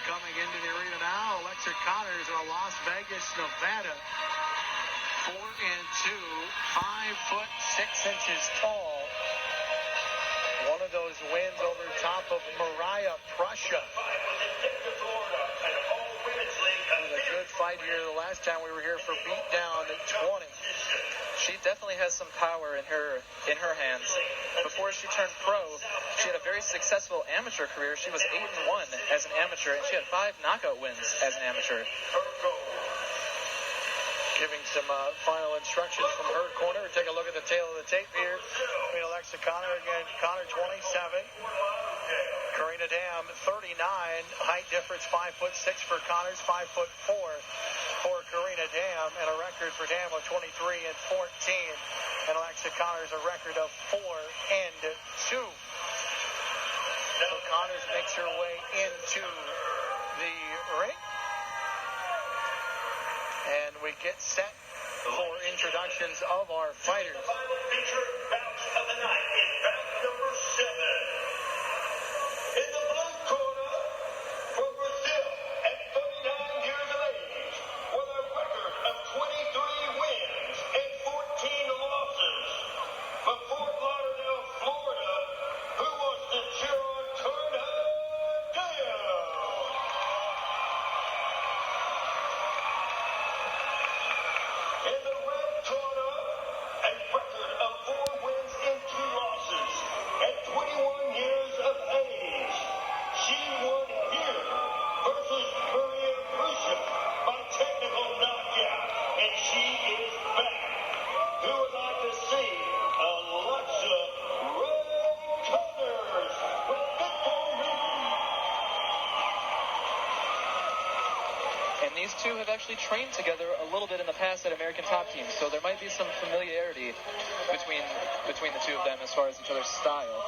coming into the arena now. Alexa Connors of Las Vegas, Nevada. 4'2", 5'6" tall. One of those wins over top of Mariah Prussia. It was a good fight here the last time we were here for Beatdown at 20. She definitely has some power in her hands. Before she turned pro, she had a very successful amateur career. She was 8-1 as an amateur, and she had 5 knockout wins as an amateur. Giving some final instructions from her corner. Take a look at the tail of the tape here. Alexa Connor again. Connor 27. Carina Damm 39. Height difference 5'6" for Connors, 5'4" for Carina Damm, and a record for Damm of 23-14. And Alexa Connors a record of 4-2. So Connors makes her way into the ring. And we get set for introductions of our fighters. The final feature bout of the night is bout number 7. In the blue corner, from Brazil, at 39 years of age, with a record of 23 wins and 14 losses, from Fort Lauderdale, Florida, who wants to cheer on Carina Damm? In the red corner, a record of 4 wins and 2 losses at 21 years of age. She won here versus Maria Prussia by technical knockout, and she is back. Who would like to see Alexa Connors with victory? And these two have actually trained together a little bit in the past at American Top Team, so there might be some familiarity between the two of them as far as each other's style.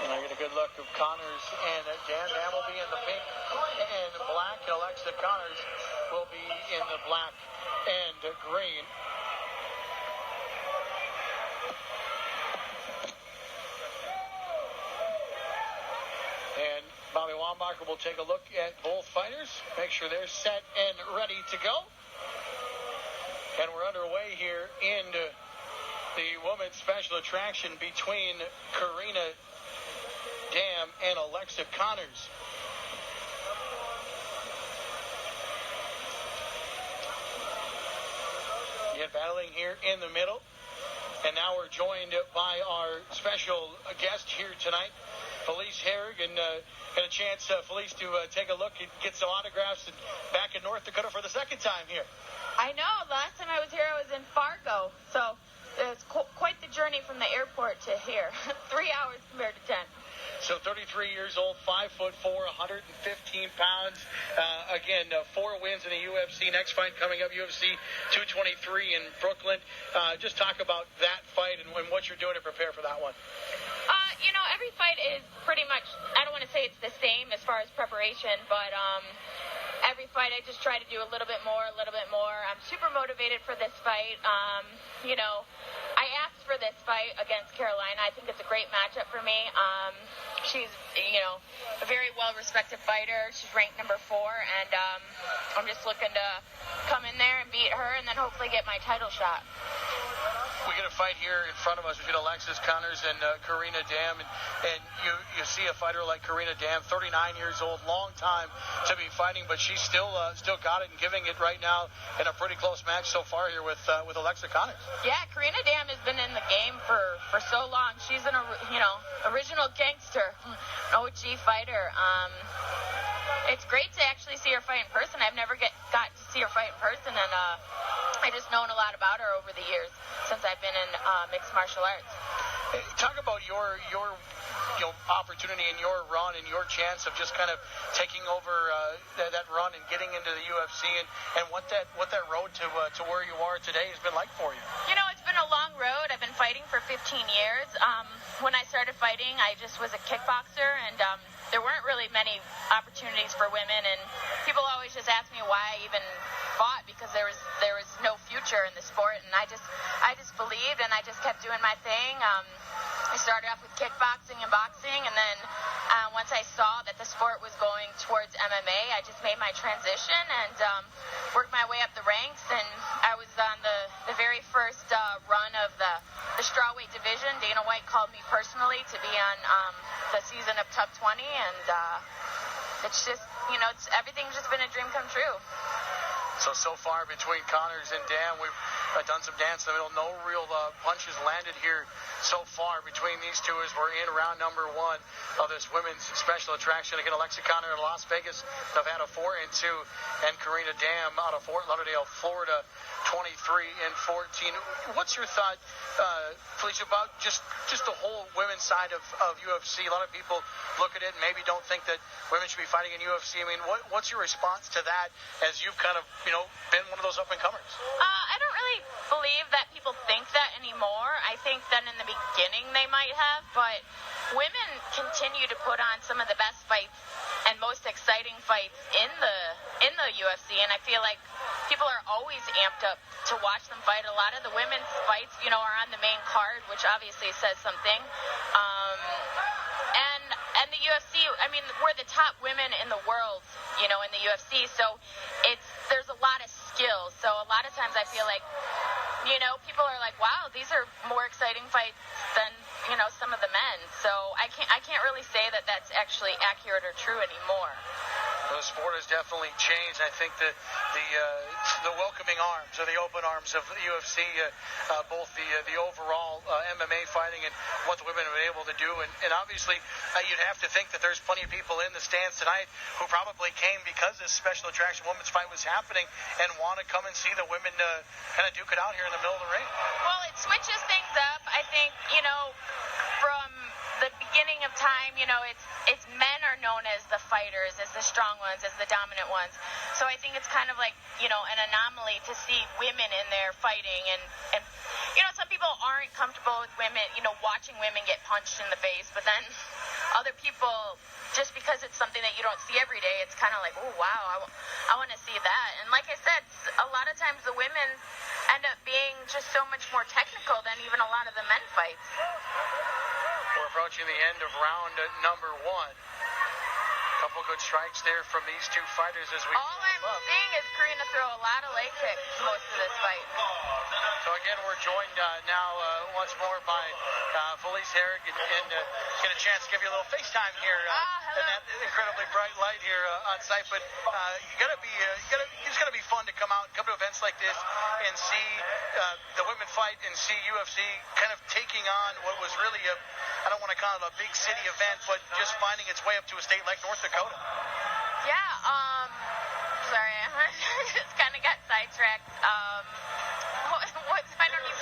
And I get a good look of Connors and Damm. Damm will be in the pink and black, and Alexa Connors will be in the black and green. And Bobby Wambacher will take a look at both fighters, make sure they're set and ready to go. And we're underway here in the women's special attraction between Carina Damm and Alexa Connors. Yet battling here in the middle. And now we're joined by our special guest here tonight, Felice Herrig, and got a chance, Felice, to take a look and get some autographs and back in North Dakota for the second time here. I know. Last time I was here, I was in Fargo. So it's quite the journey from the airport to here. 3 hours compared to 10. So 33 years old, 5'4", 115 pounds. Again, 4 wins in the UFC. Next fight coming up, UFC 223 in Brooklyn. Just talk about that fight and what you're doing to prepare for that one. Every fight is pretty much, I don't want to say it's the same as far as preparation, but every fight I just try to do a little bit more. I'm super motivated for this fight. I asked for this fight against Carolina. I think it's a great matchup for me. She's, a very well-respected fighter. She's ranked number 4, and I'm just looking to come in there and beat her and then hopefully get my title shot. We get a fight here in front of us. We get Alexis Connors and Carina Damm, and you see a fighter like Carina Damm, 39 years old, long time to be fighting, but she's still got it and giving it right now in a pretty close match so far here with Alexa Connors. Yeah, Carina Damm has been in the game for so long. She's an original gangster, OG fighter. It's great to actually see her fight in person. I've never got to see her fight in person, and I just known a lot about her over the years since I've been in mixed martial arts. Talk about your opportunity and your run and your chance of just kind of taking over that run and getting into the UFC and what that road to where you are today has been like for you. It's been a long road. I've been fighting for 15 years. When I started fighting, I just was a kickboxer, and there weren't really many opportunities for women, and people always just ask me why I even fought, because there was no future in the sport, and I just believed, and I just kept doing my thing. I started off with kickboxing and boxing, and then once I saw that the sport was going towards MMA, I just made my transition and worked my way up the ranks, and I was on the very first run of the strawweight division. Dana White called me personally to be on the season of Top 20, and it's just, everything's just been a dream come true. So far between Connors and Damm, we've done some dance in the middle. No real punches landed here so far between these two as we're in round number 1 of this women's special attraction. Again, Alexa Connor in Las Vegas, Nevada 4-2, and Carina Damm out of Fort Lauderdale, Florida, 23-14. What's your thought, Felicia, about just the whole women's side of UFC? A lot of people look at it and maybe don't think that women should be fighting in UFC. I mean, what's your response to that as you've kind of, been one of those up-and-comers? I don't really believe that people think that anymore. I think that in the beginning they might have, but women continue to put on some of the best fights and most exciting fights in the UFC, and I feel like people are always amped up to watch them fight. A lot of the women's fights, are on the main card, which obviously says something. And the UFC, I mean, we're the top women in the world, in the UFC, so there's a lot of skills. So a lot of times I feel like, people are like, wow, these are more exciting fights than, some of the men. So I can't really say that that's actually accurate or true anymore. The sport has definitely changed. I think that the welcoming arms or the open arms of the UFC, both the overall MMA fighting and what the women have been able to do, and obviously you'd have to think that there's plenty of people in the stands tonight who probably came because this special attraction women's fight was happening and want to come and see the women kind of duke it out here in the middle of the ring. Well, it switches things up. I think, from the beginning of time, it's men are known as the fighters, as the strong ones, as the dominant ones. So I think it's kind of like, an anomaly to see women in there fighting. And some people aren't comfortable with women, watching women get punched in the face. But then other people, just because it's something that you don't see every day, it's kind of like, oh, wow, I want to see that. And like I said, a lot of times the women end up being just so much more technical than even a lot of the men fights. We're approaching the end of round number 1. Couple good strikes there from these two fighters as we all I'm seeing is Carina throw a lot of leg kicks most of this fight. So again, we're joined now once more by Felice Herrig, and get a chance to give you a little FaceTime here in that incredibly bright light here on site. But it's gotta be fun to come out and come to events like this and see the women fight and see UFC kind of taking on what was really I don't want to call it a big city event, but just finding its way up to a state like North Dakota. Yeah, sorry, I just kind of got sidetracked. I don't even know what the question was.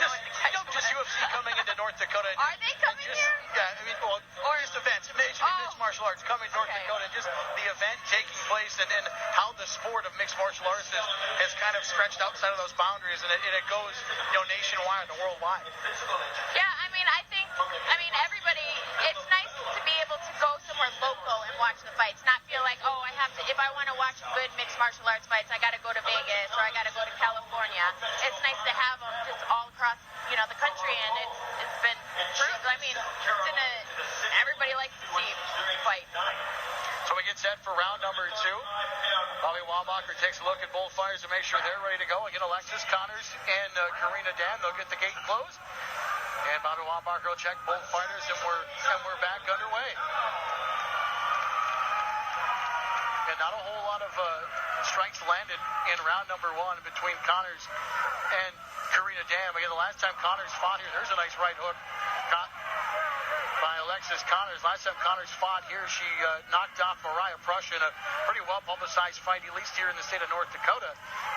Just UFC coming into North Dakota. Are they coming here? Yeah, I mean, just events, mixed martial arts coming to North Dakota, just the event taking place and how the sport of mixed martial arts has kind of stretched outside of those boundaries, and it goes, nationwide and worldwide. Yeah, I mean, everybody, it's nice to be able to go somewhere local and watch the fights, not feel like, if I want to watch good mixed martial arts fights, I got to go to Vegas or I got to go to California. It's nice to have them just all across, the country, and it's been proved. I mean, everybody likes to see fights. So we get set for round number 2. Bobby Wambacher takes a look at both fighters to make sure they're ready to go. Again, Alexis Connors and Carina Damm, they'll get the gate closed. And Bobby Wambacher will check both fighters, and we're back underway. And not a whole lot of strikes landed in round number 1 between Connors and Carina Damm. Again, the last time Connors fought here, there's a nice right hook caught by Alexis Connors. Last time Connors fought here, she knocked off Mariah Prush in a pretty well-publicized fight, at least here in the state of North Dakota,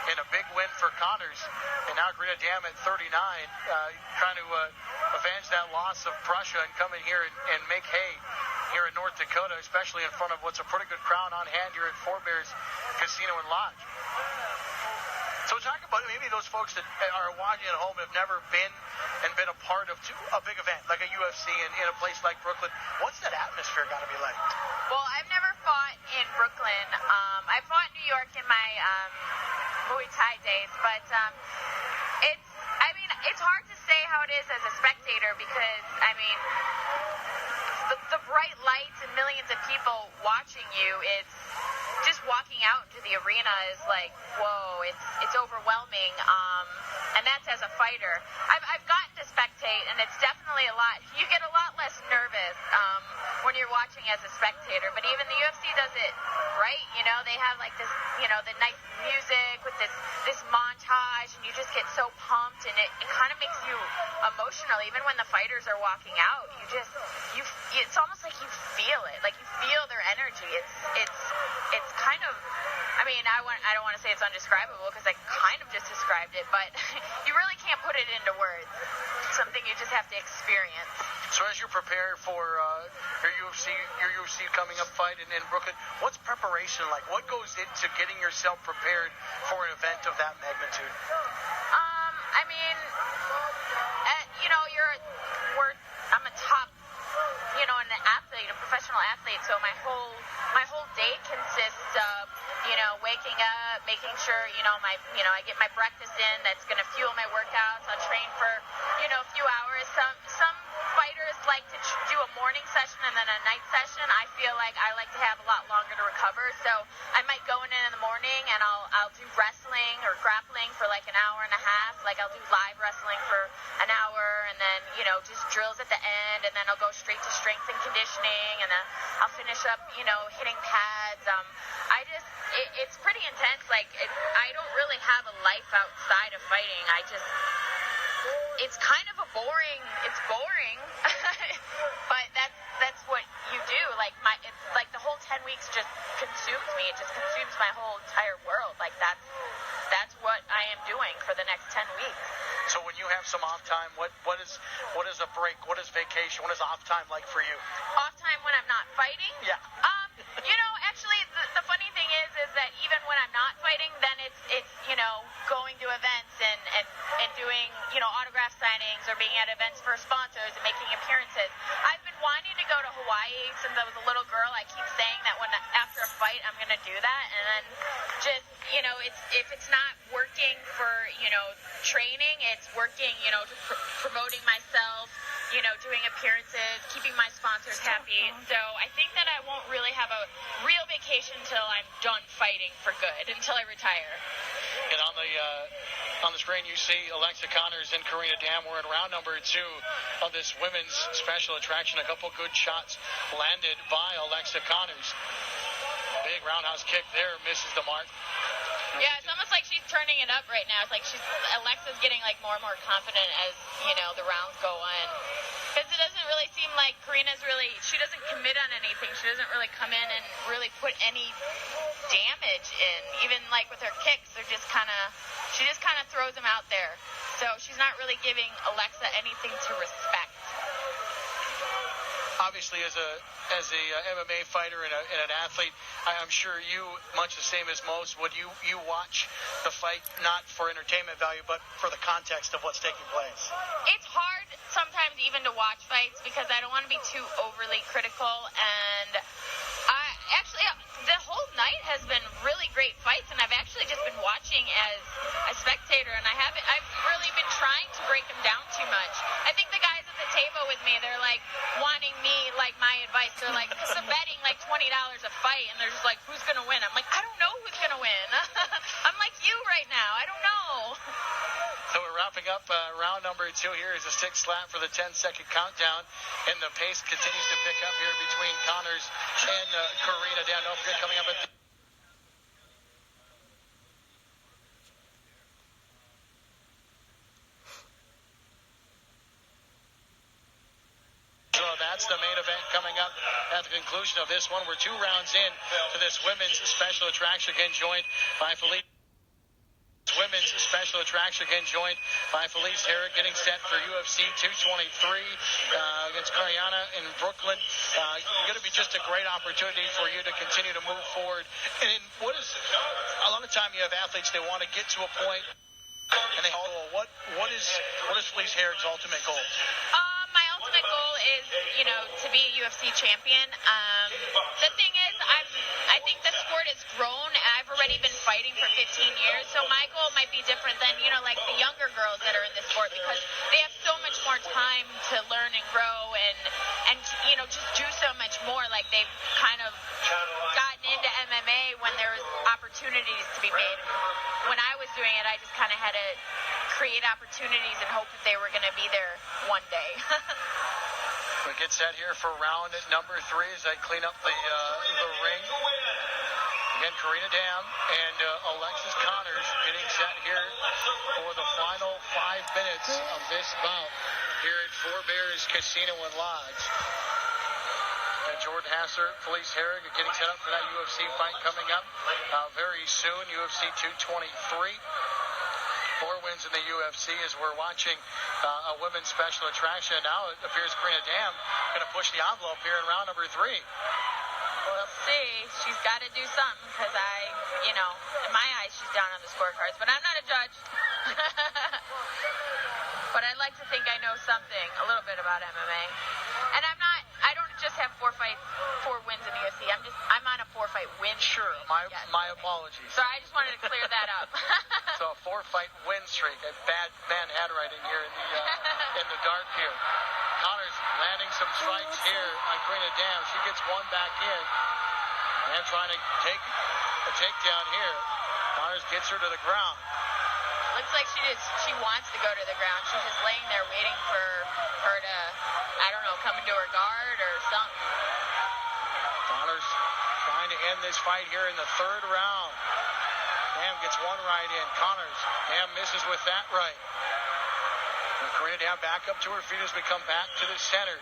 in a big win for Connors. And now Carina Damm at 39, trying to avenge that loss of Prussia and come in here and make hay here in North Dakota, especially in front of what's a pretty good crowd on hand here at Four Bears Casino and Lodge. So talk about maybe those folks that are watching at home have never been a part of a big event like a UFC in a place like Brooklyn. What's that atmosphere got to be like? Well, I've never fought in Brooklyn. I fought in New York in my Muay Thai days, but it's hard to say how it is as a spectator because, I mean, the bright lights and millions of people watching you, it's just walking out into the arena is like, whoa, it's overwhelming. And that's as a fighter. I've gotten to spectate, and it's definitely you get a lot less nervous when you're watching as a spectator. But even the UFC does it right. You know, they have like this, you know, the nice music with this montage, and you just get so pumped, and it kind of makes you emotional. Even when the fighters are walking out, it's almost like you feel it. Like you feel their energy. It's kind of, I mean, I don't want to say it's undescribable because I kind of just described it, but you really can't put it into words. It's something you just have to experience. So as you prepare for your UFC coming up fight in Brooklyn, what's preparation like? What goes into getting yourself prepared for an event of that magnitude? I mean, you know, I'm a top, you know, an athlete, a professional athlete. So my whole day consists of, you know, waking up, making sure, I get my breakfast in. That's going to fuel my workouts. I'll train for, you know, a few hours. Some fighters like to do a morning session and then a night session. I feel like I like to have a lot longer to recover. So I might go in the morning and I'll do wrestling or grappling for like an hour and a half. Like I'll do live wrestling for an hour and then, you know, just drills at the end, and then I'll go straight to strength and conditioning, and then I'll finish up, you know, hitting pads. It's pretty intense. Like I don't really have a life outside of fighting. It's kind of it's boring, but that's what you do. Like it's like the whole 10 weeks just consumes me. It just consumes my whole entire world. Like that's what I am doing for the next 10 weeks. So when you have some off time, what is a break? What is vacation? What is off time like for you? Off time when I'm not fighting? Yeah. You know, actually, the funny thing is that even when I'm not fighting, then it's you know, going to events and doing, you know, autograph signings or being at events for sponsors and making appearances. I've been wanting to go to Hawaii since I was a little girl. I keep saying that after a fight I'm going to do that, and then just, you know, if it's not working for, you know, training, it's working, you know, promoting myself, you know, doing appearances, keeping my sponsors happy. So I think that I won't really have a real vacation until I'm done fighting for good, until I retire. And on the screen you see Alexa Connors and Carina Damm. We're in round number 2 of this women's special attraction. A couple good shots landed by Alexa Connors. Big roundhouse kick there, misses the mark. Yeah, it's almost like she's turning it up right now. It's like Alexa's getting like more and more confident as, you know, the rounds go on. Because it doesn't really seem like she doesn't commit on anything. She doesn't really come in and really put any damage in. Even like with her kicks, she just kind of throws them out there. So she's not really giving Alexa anything to respect. Obviously, as a MMA fighter and an athlete, I'm sure you, much the same as most, would you watch the fight not for entertainment value, but for the context of what's taking place? It's hard sometimes even to watch fights because I don't want to be too overly critical, and the whole night has been really great fights, and I've actually just been watching as a spectator, and I've really been trying to break them down too much. I think the guys at the table with me, they're like wanting me, like my advice. They're like, because I'm betting like $20 a fight, and they're just like, who's gonna win? I'm like, I don't know who's gonna win. I'm like you right now. I don't know. So we're wrapping up round number 2 here. Is a stick slap for the 10-second countdown, and the pace continues to pick up here between Connors and Carina Damm. Don't forget, coming up at So that's the main event coming up at the conclusion of this one. We're 2 rounds in to this women's special attraction, again joined by Felice. Women's special attraction, again joined by Felice Herrick, getting set for UFC 223 against Carina in Brooklyn. Going to be just a great opportunity for you to continue to move forward. And what is a lot of time you have athletes, they want to get to a point, and they what is Felice Herrick's ultimate goal? My ultimate goal is, you know, to be a UFC champion. The thing is, I think the sport has grown. I've already been fighting for 15 years, so my goal might be different than, you know, like the younger girls that are in this sport, because they have more time to learn and grow and you know, just do so much more. Like, they've kind of gotten into MMA when there was opportunities to be made. When I was doing it, I just kind of had to create opportunities and hope that they were going to be there one day. We get set here for round number 3 as I clean up the ring. Again, Carina Damm and Alexis Connors getting set here for the final 5 minutes of this bout here at Four Bears Casino and Lodge. And Jordan Hassler, Felice Herrig are getting set up for that UFC fight coming up very soon, UFC 223. 4 wins in the UFC as we're watching a women's special attraction. Now it appears Carina Damm going to push the envelope here in round number 3. We'll see. She's got to do something because in my eyes, she's down on the scorecards. But I'm not a judge. But I'd like to think I know something, a little bit about MMA. And I don't just have 4 wins in the UFC. I'm on a 4-fight win streak. Sure, my apologies. So I just wanted to clear that up. So a 4-fight win streak. A bad handwriting here in the dark here. Connors landing some strikes here on Carina Damm. She gets one back in. And trying to take a takedown here. Connors gets her to the ground. Looks like she wants to go to the ground. She's just laying there waiting for her to, I don't know, come into her guard or something. Connors trying to end this fight here in the 3rd round. Damm gets one right in. Damm misses with that right. And Carina Damm back up to her feet as we come back to the center.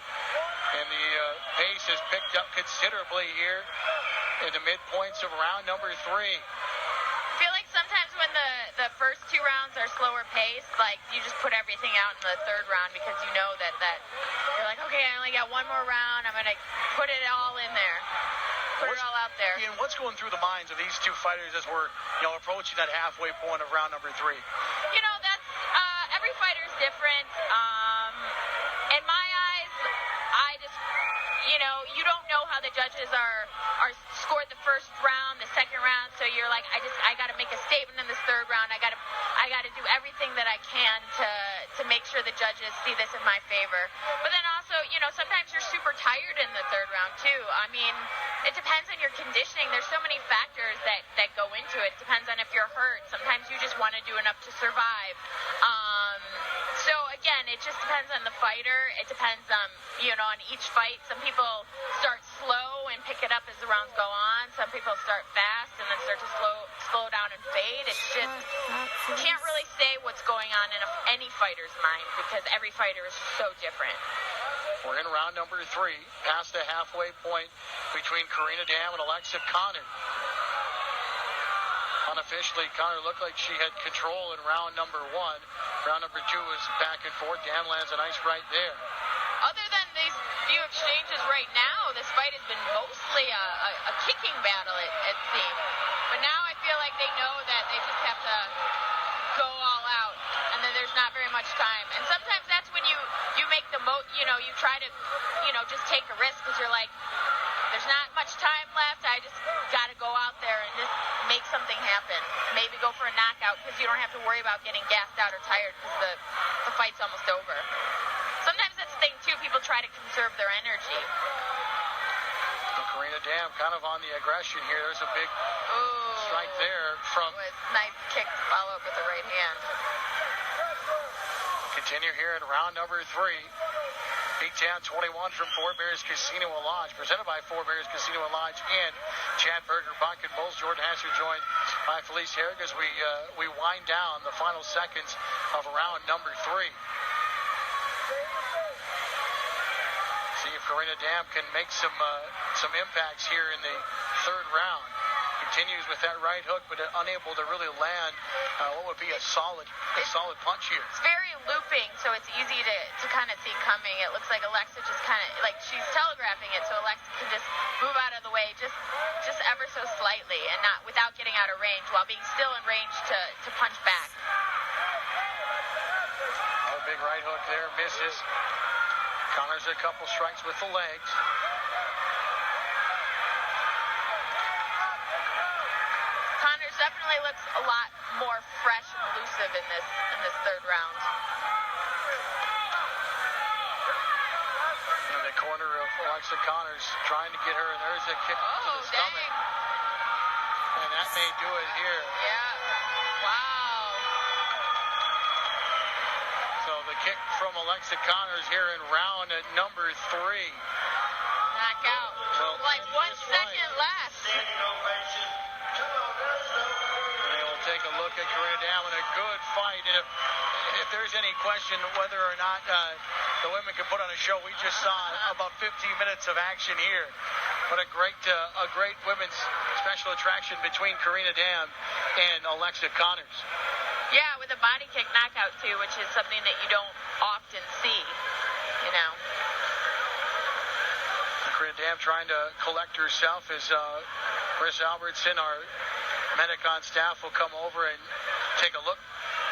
And the pace has picked up considerably here in the midpoints of round number 3. I feel like sometimes when the first 2 rounds are slower paced, like, you just put everything out in the 3rd round because you know that you're like, okay, I only got one more round. I'm going to put it all in there. Put it all out there. And what's going through the minds of these 2 fighters as we're, approaching that halfway point of round number 3? That's every fighter's different. In my eyes, I just, you don't know how the judges are scored the first round, the 2nd round, so you're like, I got to make a statement in this 3rd round. I got to do everything that I can to make sure the judges see this in my favor. But then also, sometimes you're super tired in the 3rd round too. I mean, it depends on your conditioning. There's so many factors that go into it. It depends on if you're hurt. Sometimes you just want to do enough to survive. So again, it just depends on the fighter. It depends on each fight. Some people start slow and pick it up as the rounds go on. Some people start fast and then start to slow down and fade. It's just, you can't really say what's going on in any fighter's mind because every fighter is so different. We're in round number 3, past the halfway point between Carina Damm and Alexa Connors. Unofficially, Connor looked like she had control in round number 1. Round number 2 was back and forth. Damm lands a nice right there. Other than these few exchanges right now, this fight has been mostly a kicking battle, it seems. But now I feel like they know that they just have to go all out, and then there's not very much time. And sometimes that's when you make the you try to, just take a risk because you're like, there's not much time left. I just got to go out there and just make something happen. Maybe go for a knockout because you don't have to worry about getting gassed out or tired because the fight's almost over. Sometimes that's the thing, too. People try to conserve their energy. Carina Damm kind of on the aggression here. There's a big strike there from... It was a nice kick to follow up with the right hand. Continue here in round number 3. Beatdown 21 from Four Bears Casino and Lodge, presented by Four Bears Casino and Lodge in Chad Berger, Buck and Bulls. Jordan Hassler joined by Felice Herrig as we wind down the final seconds of round number 3. See if Carina Damm can make some impacts here in the 3rd round. Continues with that right hook, but unable to really land what would be a solid punch here. It's very looping, so it's easy to kind of see coming. It looks like Alexa just kind of, like she's telegraphing it, so Alexa can just move out of the way just ever so slightly and not without getting out of range while being still in range to punch back. Oh, big right hook there, misses. Counters a couple strikes with the legs. Connors definitely looks a lot more fresh and elusive in this 3rd round. corner of Alexa Connors, trying to get her, and there's a kick to the stomach. And that may do it here. Yeah. Wow. So the kick from Alexa Connors here in round number 3. Knockout. Well, Like 1 second left. And we'll take a look at Carina Damm in a good fight. And if there's any question whether or not the women can put on a show, we just saw about 15 minutes of action here. What a great women's special attraction between Carina Damm and Alexa Connors. Yeah, with a body kick knockout too, which is something that you don't often see, you know. Carina Damm trying to collect herself as Chris Albertson, our medic on staff, will come over and take a look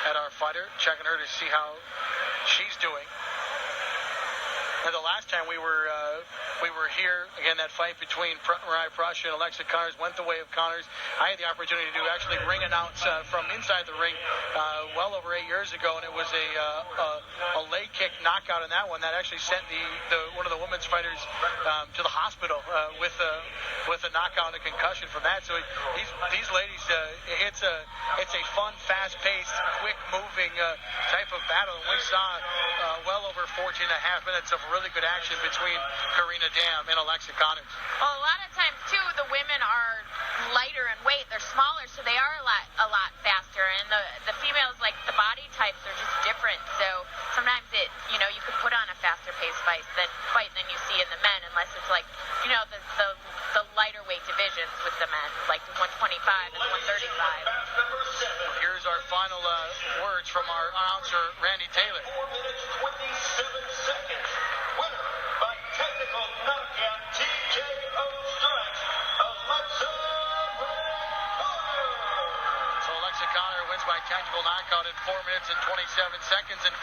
at our fighter, checking her to see how she's doing. And the last time we were here, again, that fight between Mariah Prussia and Alexa Connors went the way of Connors. I had the opportunity to actually ring announce from inside the ring well over 8 years ago, and it was a leg kick knockout in that one that actually sent one of the women's fighters to the hospital with a knockout and a concussion from that. So these ladies, it's a fun, fast-paced, quick-moving type of battle, and we saw well over 14 and a half minutes of really good action between Carina Damm and Alexa Connors. Well, a lot of times too, the women are lighter in weight. They're smaller, so they are a lot faster. And the females, like the body types, are just different. So sometimes you can put on a faster paced fight than you see in the men, unless it's like, the lighter weight divisions with the men, like the 125 and the 135. Here's our final words from our announcer, Randy Taylor. 4 minutes, 27 seconds. Winner by technical knockout, TKO strikes, Alexa Connors. So Alexa Connors wins by technical knockout in 4 minutes and 27 seconds. And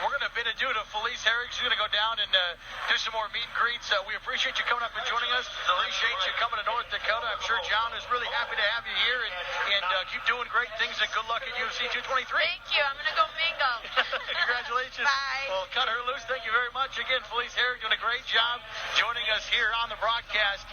we're going to bid adieu to Felice Herrig. She's going to go down and do some more meet and greets. We appreciate you coming up and joining us. Appreciate you coming to North Dakota. I'm sure John is really happy to have you here. And keep doing great things, and good luck at UFC 223. Thank you. I'm going to go bingo. Congratulations. Bye. Well, cut her loose. Thank you very much. Again, Felice Herrig doing a great job joining us here on the broadcast.